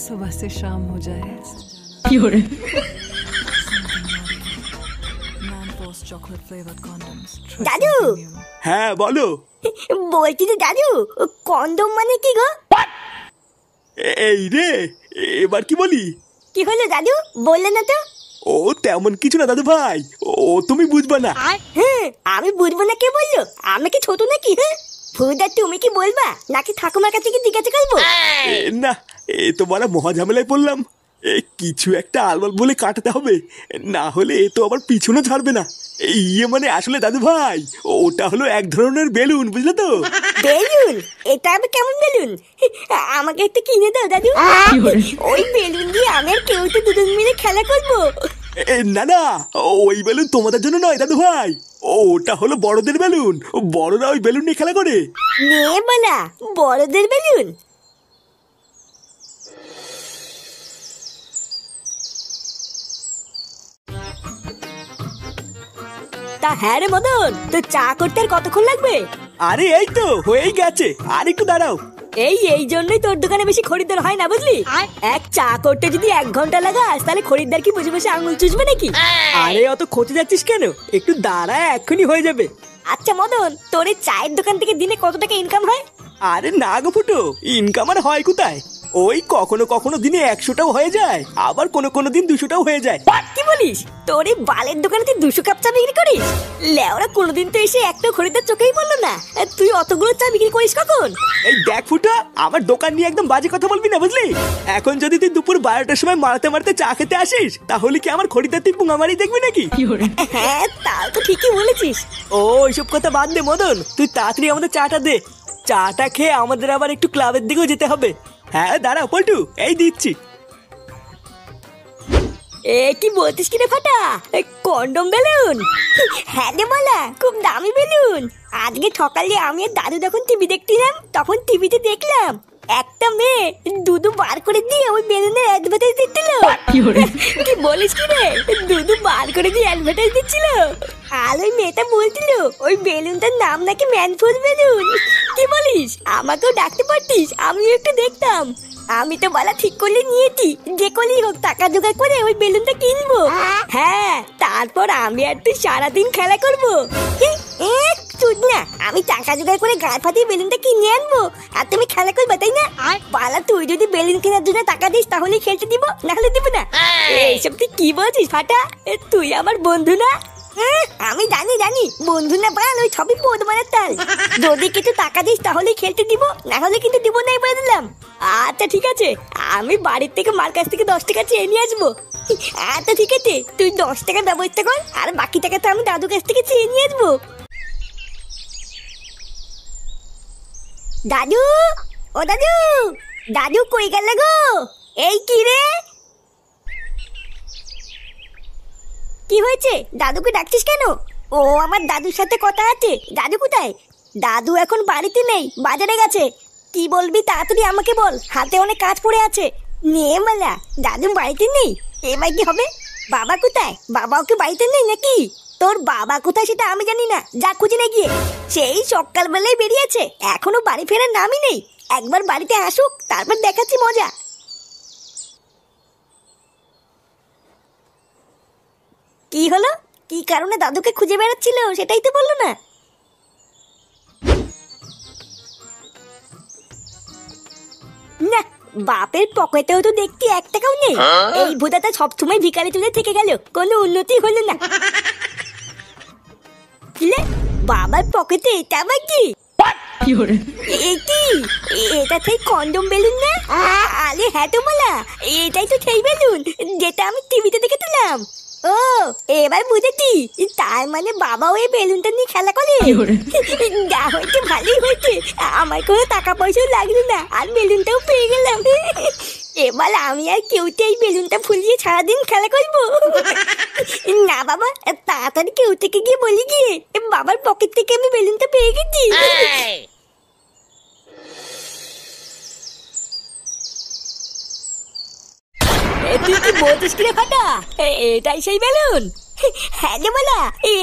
सुबह से शाम हो जाए দাদু হ্যাঁ বলো। বলছি যে দাদু কন্ডম মানে কি গো? এই রে, এবার কি বলি? কি হলো দাদু, বললে না তো? ও তেমন কিছু না দাদু ভাই, ও তুমি বুঝবা না। হ্যাঁ আমি বুঝবো না কে বললো? আমি কি ছোট নাকি? হ্যাঁ ফুদা তুমি কি বলবা নাকি ঠাকুমার কাছে কি জিজ্ঞাসা করবো? না, এ তো বড় মহা ঝামেলায় পড়লাম। কিছু একটা আলবাল বলে কাটাতে হবে, না হলে এ তো আবার পিছনে ছাড়বে না। ইয়ে মানে আসলে দাদু ভাই, ওটা হলো এক ধরনের বেলুন, বুঝলে তো? বেলুন? এটা আবার কেমন বেলুন? আমাকে একটু কিনে দাও দাদু। ওই বেলুন দিয়ে আমি আর কেউ তো দুজন মিলে খেলা করবো। না না, ওই বেলুন তোমাদের জন্য নয় দাদু ভাই, ওটা হলো বড়দের বেলুন। বড়রা ওই বেলুন নিয়ে খেলা করে। নে বলা বড়দের বেলুন? তা হ্যাঁ রে মদন, তো চা করতে আর কতক্ষণ লাগবে? আরে এই তো হয়েই গেছে, আর একটু দাঁড়াও। এই জন্যই তোর দোকানে বেশি খরিদ্দার হয় না, বুঝলি? এক চা করতে যদি 1 ঘন্টা লাগাস তাহলে খরিদ্দার কি বসে বসে আঙুল চুষবে নাকি? আরে অত খোঁজে যাচ্ছিস কেন, একটু দাঁড়া, এক্ষুনি হয়ে যাবে। আচ্ছা মদন, তোর এই চায়ের দোকান থেকে দিনে কত টাকা ইনকাম হয়? আরে না গো ফুটো, ইনকাম আর হয় কোথায়? ওই কখনো কখনো দিনে 100টাও হয়ে যায়, আবার কোনো দিন 200টাও হয়ে যায়। কি বলিস? তোর এই বালের দোকানে তুই 200 কাপ চা বিক্রি করিস? লেওরা কোনোদিন তো এসে একটা খরিদ্দার চোখেই বললো না। তুই অতগুলো চা বিক্রি করিস কখন? এই দেখ ফুটো, আমার দোকান নিয়ে একদম বাজে কথা বলবি না, বুঝলি? এখন যদি তুই দুপুর 12টার সময় মারতে মারতে চা খেতে আসিস, তাহলে কি আমার খরিদ্দার তুই পুঙ্গামারি দেখবি নাকি? হ্যাঁ তাও তো ঠিকই বলেছিস। ও ওইসব কথা বাদ দে মদন, তুই তাড়াতাড়ি আমাদের চাটা দে। চাটা খেয়ে আমাদের আবার একটু ক্লাবের দিকেও যেতে হবে। হ্যাঁ দাঁড়া পল্টু, এই দিচ্ছি। এ কি বলছিস কি রে ফাটা? Condom balloon? হ্যাঁ রে বলা, খুব দামি বেলুন। আজকে সকালে আমি আর দাদু যখন টিভি দেখছিলাম, তখন টিভিতে দেখলাম একটা মেয়ে দুধু বার করে দিয়ে ওই বেলুনের অ্যাডভার্টাইজ দিচ্ছিল। কি বলিস কি রে? দুধু বার করে দিয়ে অ্যাডভার্টাইজ দিচ্ছিল। আর ওই মেয়েটা বলছিল ওই বেলুনটার নাম নাকি ম্যানফোর্স বেলুন। কি বলিস? আমাকেও ডাকতে পারতিস, আমিও একটু দেখতাম। আমি তো বলা ঠিক করলে নিয়েছি, যে করেই হোক টাকা জোগাড় করে ওই বেলুনটা কিনবো। হ্যাঁ তারপর আমি আর তুই সারাদিন খেলা করবো। না, আমি টাকা জোগাড় করে গায়ে ফাটিয়ে বেলুনটা কিনে আনবো, আর তুমি খেলা করবে, তাই না? পালা তুই যদি বেলুন কেনার জন্য টাকা দিস তাহলে খেলতে দিব, না হলে দিব না। এইসব তুই কি বলছিস ফাটা? তুই আমার বন্ধু না? আমি জানি বন্ধু না পাল, ওই সবই বোধ মারার তাল। যদি কিছু টাকা দিস তাহলেই খেলতে দিব, না হলে কিন্তু দিব না, বলে দিলাম। আচ্ছা ঠিক আছে, আমি বাড়ির থেকে মার কাছ থেকে 10 টাকা চেয়ে নিয়ে আসবো। আচ্ছা ঠিক আছে, তুই 10 টাকা ব্যবস্থা কর, আর বাকি টাকা তো আমি দাদুর কাছ থেকে চেয়ে নিয়ে আসবো। দাদু, ও দাদু, দাদু কই গেল গো? এই কি রে, কি হয়েছে? দাদুকে ডাকছিস কেন? ও আমার দাদুর সাথে কথা আছে। দাদু কোথায়? দাদু এখন বাড়িতে নেই, বাজারে গেছে। কি বলবি তাড়াতাড়ি আমাকে বল, হাতে অনেক কাজ পড়ে আছে। নে মালা, দাদু বাড়িতে নেই, এবার কি হবে? বাবা কোথায়? বাবাও কি বাড়িতে নেই নাকি? তোর বাবা কোথায় সেটা আমি জানি না, যা খুঁজে নে গিয়ে। সেই সকালবেলায় বেরিয়েছে, এখনো বাড়ি ফেরার নামই নেই। একবার বাড়িতে আসুক, তারপর দেখাচ্ছি মজা। কি হলো? কি কারণে দাদুকে খুঁজে বেড়াচ্ছিল সেটাই তো বললো না। না, বাপের পকেটেও তো দেখতে 1 টাকাও নেই। এই ভূতাটা সবসময় ভিখারি তুলে থেকে গেল, কোনো উন্নতি হলো না। বাবার পকেটে এটা আবার কি? এটা সেই কন্ডম বেলুন না? আরে হ্যাঁ তো বলা, এটাই তো সেই বেলুন যেটা আমি টিভিতে দেখেছিলাম। ও এবার বুঝেছি, তার মানে বাবা ওই বেলুনটা নিয়ে খেলা করে। যা হয়েছে ভালোই হয়েছে, আমার কোনো টাকা পয়সাও লাগলো না, আর বেলুনটাও পেয়ে গেলাম। এবার আমি আর কেউতে এই বেলুনটা ফুলিয়ে সারাদিন খেলা করবো। না বাবা, তাড়াতাড়ি কেউ থেকে গিয়ে বলি গিয়ে বাবার পকেট থেকে আমি বেলুনটা পেয়ে গেছি। তুই কি বলছিস কি রে ফাটা? এটাই সেই বেলুন? হ্যাঁ রে বলা,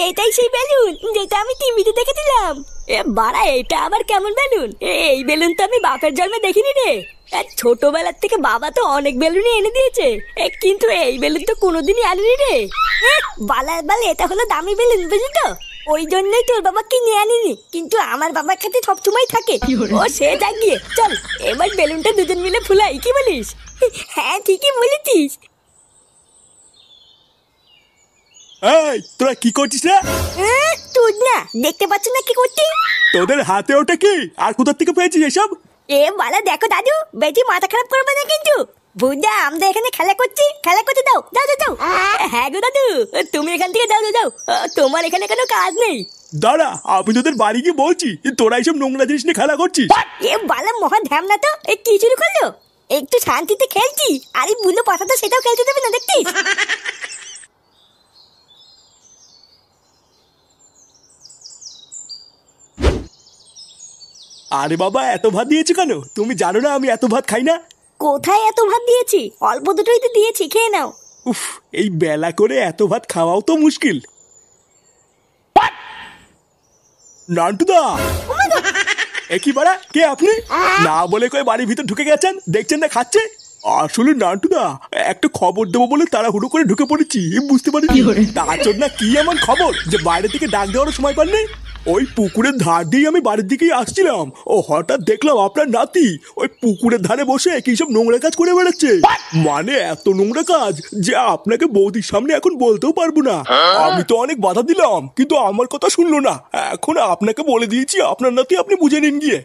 এটাই সেই বেলুন যেটা আমি টিভিতে দেখেছিলাম। বাড়া, এটা আবার কেমন বেলুন? এই বেলুন তো আমি বাপের জন্মে দেখিনি রে। ছোটবেলার থেকে বাবা তো অনেক বেলুনই এনে দিয়েছে, কিন্তু এই বেলুন তো কোনোদিনই আনেনি রে। বালার বাল, এটা হলো দামি বেলুন, বুঝলি তো? ওই জন্যই তোর বাবা কিনে আনিনি, কিন্তু আমার বাবার কাছে সবসময় থাকে। ও সে যাক গিয়ে, চল এবার বেলুনটা দুজন মিলে ফুলাই, কি বলিস? হ্যাঁ ঠিকই বলেছিস। এই তোরা কি করছিস রে? তুই না দেখতে পাচ্ছ না কি করছি? তোদের হাতে ওটা কি, আর কোথা থেকে পেয়েছিস এসব? বালা দেখো দাদু, বেশি মাথা খারাপ করবে না কিন্তু। বুঝা, আমরা এখানে খেলা করছি, খেলা করতে দাও, যাও যাও যাও। হ্যাঁ গো দাদু, তুমি এখান থেকে যাও যাও যাও, তোমার এখানে কোনো কাজ নেই। দাঁড়া, আমি তোদের বাড়ি গিয়ে বলছি, তোরা এইসব নোংরা জিনিস নিয়ে খেলা করছিস। বালা মহা ধ্যাম না তো, কি শুরু করলো? একটু শান্তিতে খেলছি, আর এই বুলো পাতা তো সেটাও খেলতে দেবে না, দেখছিস? আরে বাবা, এত ভাত দিয়েছো কেন? তুমি জানো না আমি এত ভাত খাই না। কোথায় এত ভাত দিয়েছি? অল্প দুটোই তো দিয়েছি, খেয়ে নাও। উফ, এই বেলা করে এত ভাত খাওয়াও তো মুশকিল। নান্টুদা, একই বাড়া, কে আপনি? না বলে কই বাড়ির ভিতর ঢুকে গেছেন, দেখছেন না খাচ্ছে। আসলে নান্টুদা, একটা খবর দেবো বলে তাড়াহুড়ো করে ঢুকে পড়েছি, বুঝতে পারিনি। তার জন্য কি এমন খবর যে বাইরে থেকে ডাক দেওয়ার সময় পাননি? ওই পুকুরের ধার দিয়ে আমি বাড়ির দিকেই আসছিলাম, ও হঠাৎ দেখলাম আপনার নাতি ওই পুকুরের ধারে বসে কি সব নোংরা কাজ করে বেড়াচ্ছে। মানে এত নোংরা কাজ যে আপনাকে বৌদির সামনে এখন বলতেও পারবো না। আমি তো অনেক বাধা দিলাম, কিন্তু আমার কথা শুনলো না। এখন আপনাকে বলে দিয়েছি, আপনার নাতি আপনি বুঝে নিন গিয়ে।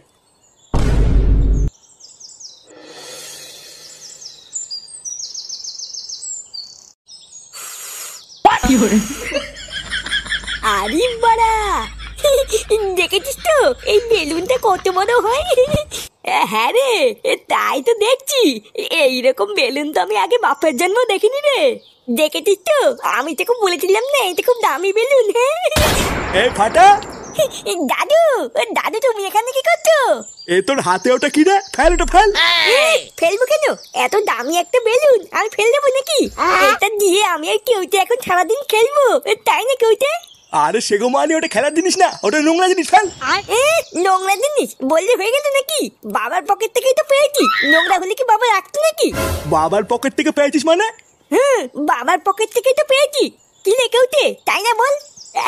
আরে বাড়া, দেখেছিস তো এই বেলুনটা কত বড় হয়? হ্যাঁ রে, তাই তো দেখছি। এইরকম বেলুন তো আমি আগে বাপের জন্ম দেখিনি রে। দেখেছিস তো, আমি তো খুব বলেছিলাম না এটা খুব দামি বেলুন। এই ফাটা, দাদু, দাদু তুমি এখানে কি করছো? এ তোর হাতে ওটা কি রে? ফেল ওটা, ফেল। ফেলবো কেন? এত দামি একটা বেলুন আমি ফেল দেবো নাকি? এটা দিয়ে আমি আর কেউতে এখন সারাদিন খেলবো, তাই না কেউতে? আরে সেগো মানে ওটা খেলার জিনিস না, ওটা নোংরা জিনিস, ফেল। নোংরা জিনিস বললে হয়ে গেল নাকি? বাবার পকেট থেকেই তো পেয়েছি, নোংরা হলে কি বাবা রাখতো নাকি? বাবার পকেট থেকে পেয়েছিস মানে? বাবার পকেট থেকেই তো পেয়েছি। কি রে কেউতে, তাই না বল?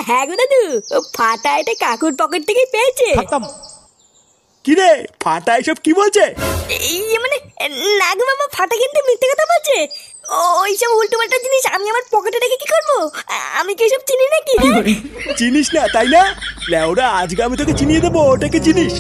হ্যাঁ গো দাদু, ফাটা এটা কাকুর পকেট থেকেই পেয়েছে। কি রে ফাটা, এসব কি বলছে? মানে না গো বাবা, ফাটা কিন্তু মিথ্যে কথা বলছে। ওইসব উল্টো পাল্টা জিনিস আমি আমার পকেটে রেখে কি করবো? আমি কি এসব চিনি নাকি? চিনিস না তাই না? লেওরা, আজকে আমি তোকে চিনিয়ে দেবো ওটাকে চিনিস।